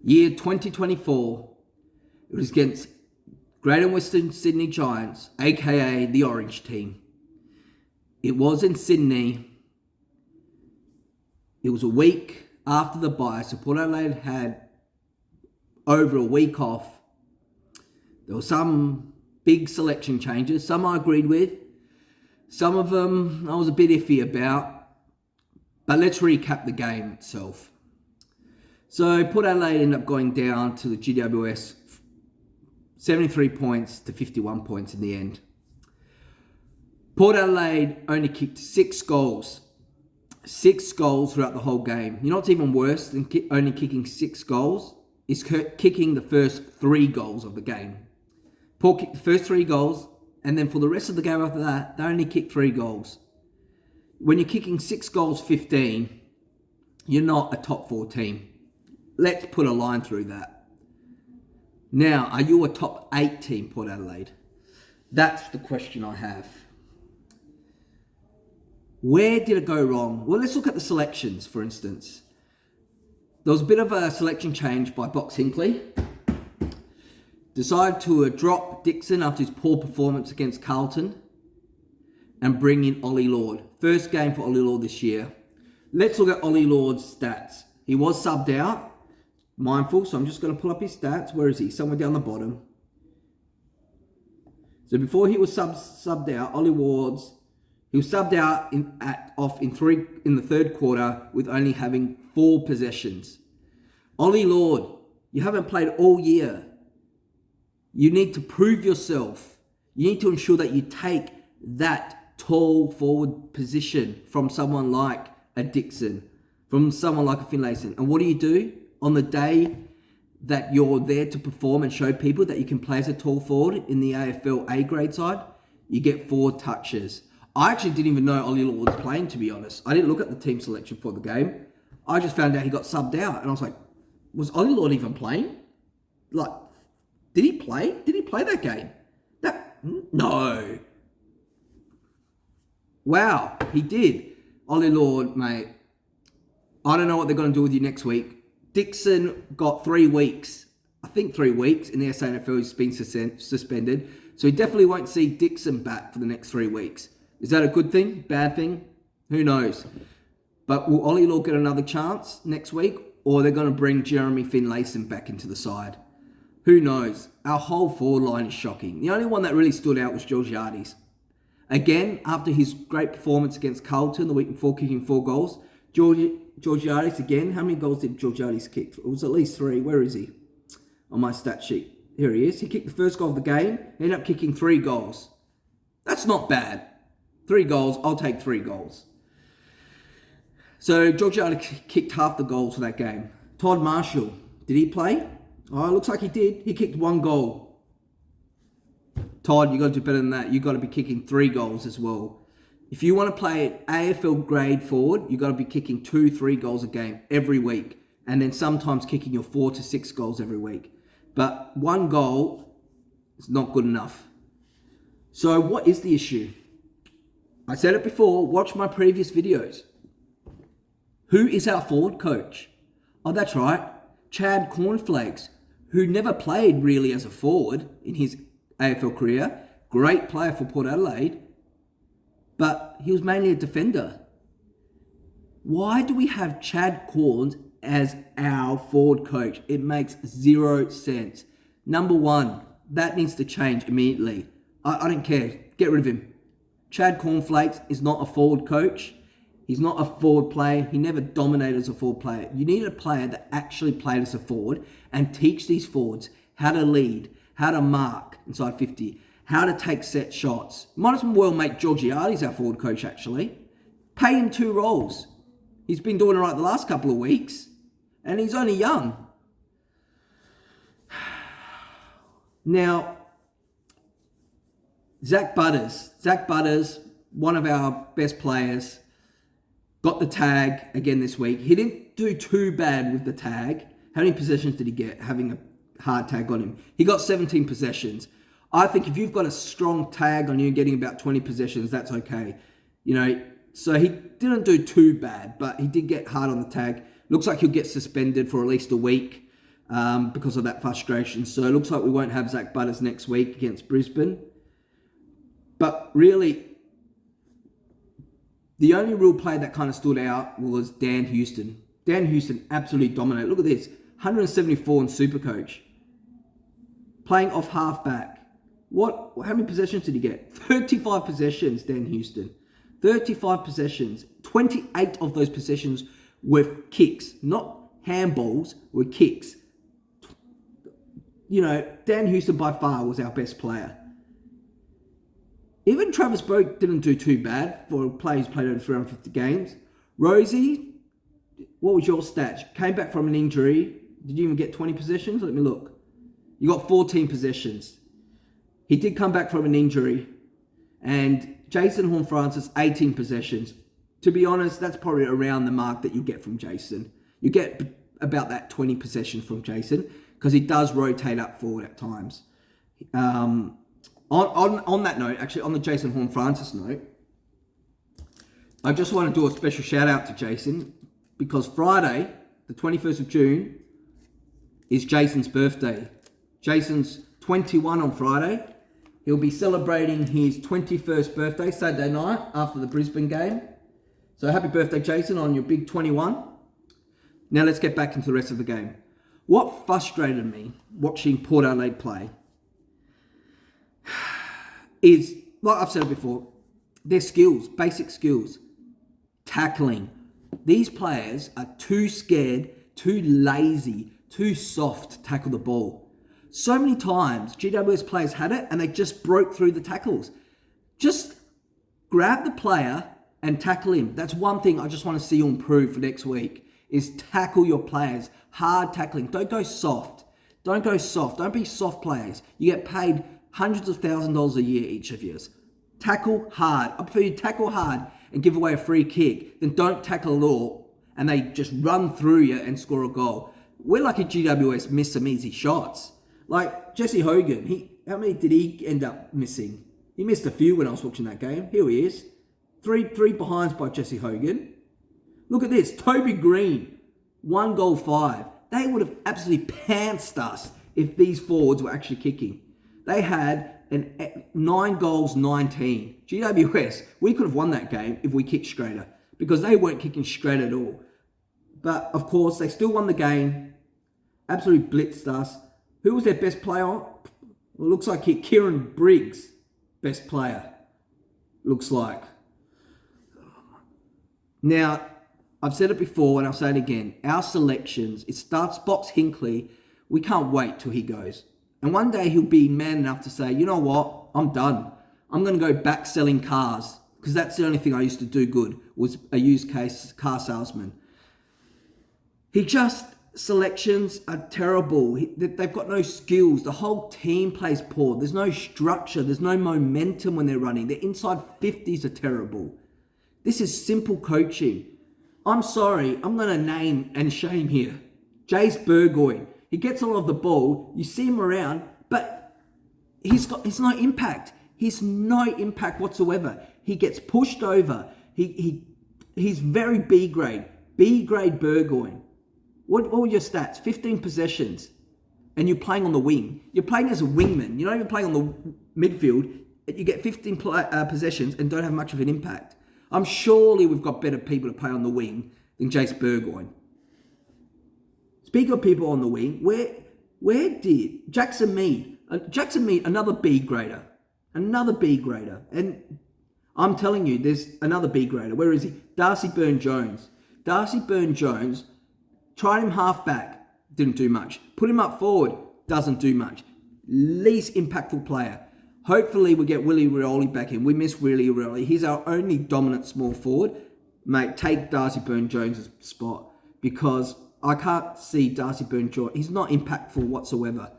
Year 2024. It was against Greater Western Sydney Giants, aka the Orange Team. It was in Sydney. It was a week after the bye, so Port Adelaide had over a week off. There were some big selection changes. Some I agreed with. Some of them I was a bit iffy about. But let's recap the game itself. So Port Adelaide ended up going down to the GWS 73 points to 51 points in the end. Port Adelaide only kicked 6 goals. 6 goals throughout the whole game. You know what's even worse than only kicking 6 goals? Is kicking the first 3 goals of the game. Port kicked the first 3 goals, and then for the rest of the game after that, they only kicked 3 goals. When you're kicking 6 goals 15, you're not a top 4 team. Let's put a line through that. Now, are you a top 8 team, Port Adelaide? That's the question I have. Where did it go wrong? Well, let's look at the selections, for instance. There was a bit of a selection change by Box Hinkley. Decided to drop Dixon after his poor performance against Carlton and bring in Ollie Lord. First game for Ollie Lord this year. Let's look at Ollie Lord's stats. He was subbed out. Mindful, so I'm just going to pull up his stats. Where is he? Somewhere down the bottom. So before he was subbed out, Ollie Ward's, he was subbed out in the third quarter with only having 4 possessions. Ollie Lord, you haven't played all year. You need to prove yourself. You need to ensure that you take that tall forward position from someone like a Dixon, from someone like a Finlayson. And what do? On the day that you're there to perform and show people that you can play as a tall forward in the AFL A grade side, you get 4 touches. I actually didn't even know Ollie Lord was playing, to be honest. I didn't look at the team selection for the game. I just found out he got subbed out. And I was like, was Ollie Lord even playing? Like, did he play? Did he play that game? No. Wow, he did. Ollie Lord, mate. I don't know what they're going to do with you next week. Dixon got 3 weeks. I think 3 weeks in the SANFL. He's been suspended. So he definitely won't see Dixon back for the next 3 weeks. Is that a good thing? Bad thing? Who knows? But will Ollie Lord get another chance next week? Or they're going to bring Jeremy Finlayson back into the side? Who knows? Our whole forward line is shocking. The only one that really stood out was Georgiades. Again, after his great performance against Carlton the week before, kicking 4 goals, Georgiades again. How many goals did Georgiades kick? It was at least 3. Where is he? On my stat sheet. Here he is. He kicked the first goal of the game. Ended up kicking 3 goals. That's not bad. 3 goals. I'll take 3 goals. So Georgiades kicked half the goals for that game. Todd Marshall. Did he play? Oh, it looks like he did. He kicked 1 goal. Todd, you got to do better than that. You got to be kicking 3 goals as well. If you want to play AFL grade forward, you got to be kicking 2-3 goals a game every week, and then sometimes kicking your 4 to 6 goals every week. But 1 goal is not good enough. So what is the issue? I said it before. Watch my previous videos. Who is our forward coach? Oh, that's right. Chad Cornflakes, who never played really as a forward in his AFL career. Great player for Port Adelaide. But he was mainly a defender. Why do we have Chad Corns as our forward coach? It makes 0 sense. Number 1, that needs to change immediately. I don't care. Get rid of him. Chad Cornflakes is not a forward coach. He's not a forward player. He never dominated as a forward player. You need a player that actually played as a forward and teach these forwards how to lead, how to mark inside 50, how to take set shots. Might as well make Georgiades our forward coach, actually. Pay him 2 roles. He's been doing it right the last couple of weeks. And he's only young. Now, Zach Butters, one of our best players, got the tag again this week. He didn't do too bad with the tag. How many possessions did he get having a hard tag on him? He got 17 possessions. I think if you've got a strong tag on you getting about 20 possessions, that's okay. So he didn't do too bad, but he did get hard on the tag. Looks like he'll get suspended for at least a week. because of that frustration. So it looks like we won't have Zach Butters next week against Brisbane. But really, the only real player that kind of stood out was Dan Houston. Dan Houston absolutely dominated. Look at this, 174 in Supercoach. Playing off halfback. How many possessions did he get? 35 possessions, Dan Houston. 35 possessions. 28 of those possessions were kicks. Not handballs, were kicks. You know, Dan Houston by far was our best player. Even Travis Boak didn't do too bad for a player who's played over 350 games. Rosie, what was your stats? Came back from an injury. Did you even get 20 possessions? Let me look. You got 14 possessions. He did come back from an injury. And Jason Horne-Francis, 18 possessions. To be honest, that's probably around the mark that you get from Jason. You get about that 20 possessions from Jason because he does rotate up forward at times. On that note, actually, on the Jason Horne-Francis note, I just want to do a special shout out to Jason because Friday, the 21st of June, is Jason's birthday. Jason's 21 on Friday. He'll be celebrating his 21st birthday Saturday night after the Brisbane game. So happy birthday, Jason, on your big 21. Now let's get back into the rest of the game. What frustrated me watching Port Adelaide play is, like I've said before, their skills, basic skills, tackling. These players are too scared, too lazy, too soft to tackle the ball. So many times, GWS players had it and they just broke through the tackles. Just grab the player and tackle him. That's one thing I just want to see you improve for next week, is tackle your players. Hard tackling. Don't go soft. Don't go soft. Don't be soft players. You get paid hundreds of $1,000s a year, each of you. Tackle hard. I prefer you tackle hard and give away a free kick than don't tackle at all and they just run through you and score a goal. We're lucky GWS missed some easy shots. Like Jesse Hogan, how many did he end up missing? He missed a few when I was watching that game. Here he is. Three behinds by Jesse Hogan. Look at this. Toby Green, 1 goal 5. They would have absolutely pantsed us if these forwards were actually kicking. They had 9 goals, 19. GWS, we could have won that game if we kicked straighter because they weren't kicking straight at all. But of course, they still won the game. Absolutely blitzed us. Who was their best player? Well, it looks like Kieran Briggs, best player. Looks like. Now, I've said it before and I'll say it again. Our selections, it starts Box Hinkley. We can't wait till he goes. And one day he'll be man enough to say, you know what? I'm done. I'm going to go back selling cars because that's the only thing I used to do good, was a used car salesman. Selections are terrible. They've got no skills. The whole team plays poor. There's no structure. There's no momentum when they're running. Their inside 50s are terrible. This is simple coaching. I'm sorry. I'm going to name and shame here. Jace Burgoyne. He gets a lot of the ball. You see him around, but he's no impact. He's no impact whatsoever. He gets pushed over. He's very B grade. B grade Burgoyne. What were your stats? 15 possessions. And you're playing on the wing. You're playing as a wingman. You're not even playing on the midfield. You get 15 possessions and don't have much of an impact. Surely we've got better people to play on the wing than Jace Burgoyne. Speaking of people on the wing, where did Jackson Mead, another B grader. Another B grader. And I'm telling you, there's another B grader. Where is he? Darcy Byrne-Jones. Darcy Byrne-Jones, tried him half back, didn't do much. Put him up forward, doesn't do much. Least impactful player. Hopefully we get Willie Rioli back in. We miss Willie Rioli. He's our only dominant small forward. Mate, take Darcy Byrne-Jones' spot because I can't see Darcy Byrne-Jones. He's not impactful whatsoever.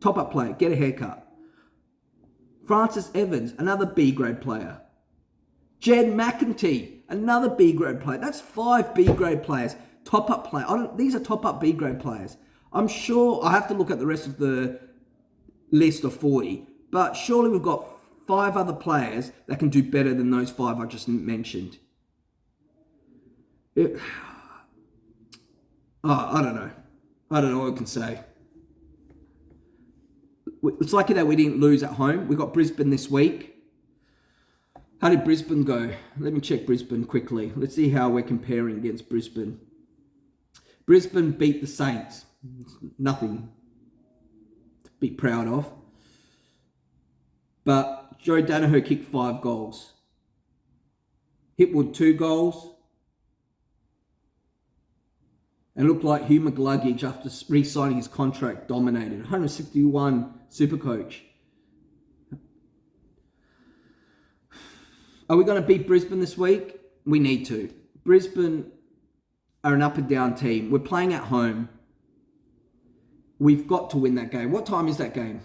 Top up player, get a haircut. Francis Evans, another B grade player. Jed McEntee, another B grade player. That's 5 B grade players. Top up player. These are top up B grade players. I'm sure I have to look at the rest of the list of 40, but surely we've got 5 other players that can do better than those 5 I just mentioned. I don't know. I don't know what I can say. it's lucky that we didn't lose at home. We got Brisbane this week. How did Brisbane go? Let me check Brisbane quickly. Let's see how we're comparing against Brisbane. Brisbane beat the Saints. Nothing to be proud of. But Joe Danaher kicked 5 goals. Hipwood 2 goals. And looked like Hugh McGluggage, after re-signing his contract, dominated. 161 Supercoach. Are we going to beat Brisbane this week? We need to. Brisbane are an up and down team. We're playing at home. We've got to win that game. What time is that game?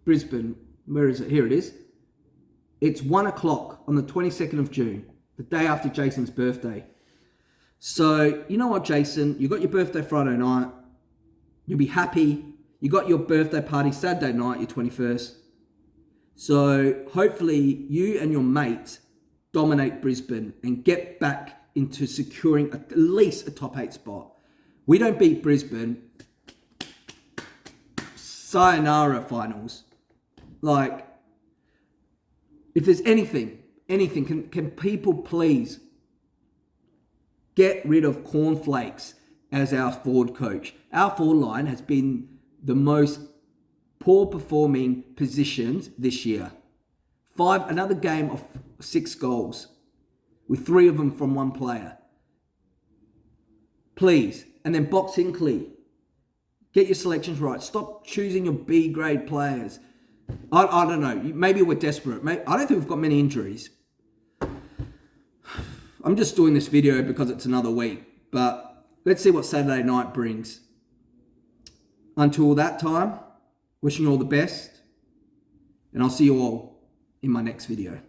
Brisbane. Where is it? Here it is. It's 1 o'clock on the 22nd of June, the day after Jason's birthday. So, you know what, Jason? You got your birthday Friday night. You'll be happy. You got your birthday party Saturday night, your 21st. So, hopefully, you and your mates dominate Brisbane and get back into securing at least a top 8 spot. We don't beat Brisbane. Sayonara finals. Like, if there's anything, can people please get rid of Cornflakes as our forward coach? Our forward line has been the most poor performing positions this year. Another game of 6 goals, with 3 of them from one player. Please. And then Box Hinkley, get your selections right. Stop choosing your B grade players. I don't know. Maybe we're desperate. I don't think we've got many injuries. I'm just doing this video because it's another week. But let's see what Saturday night brings. Until that time, wishing you all the best. And I'll see you all in my next video.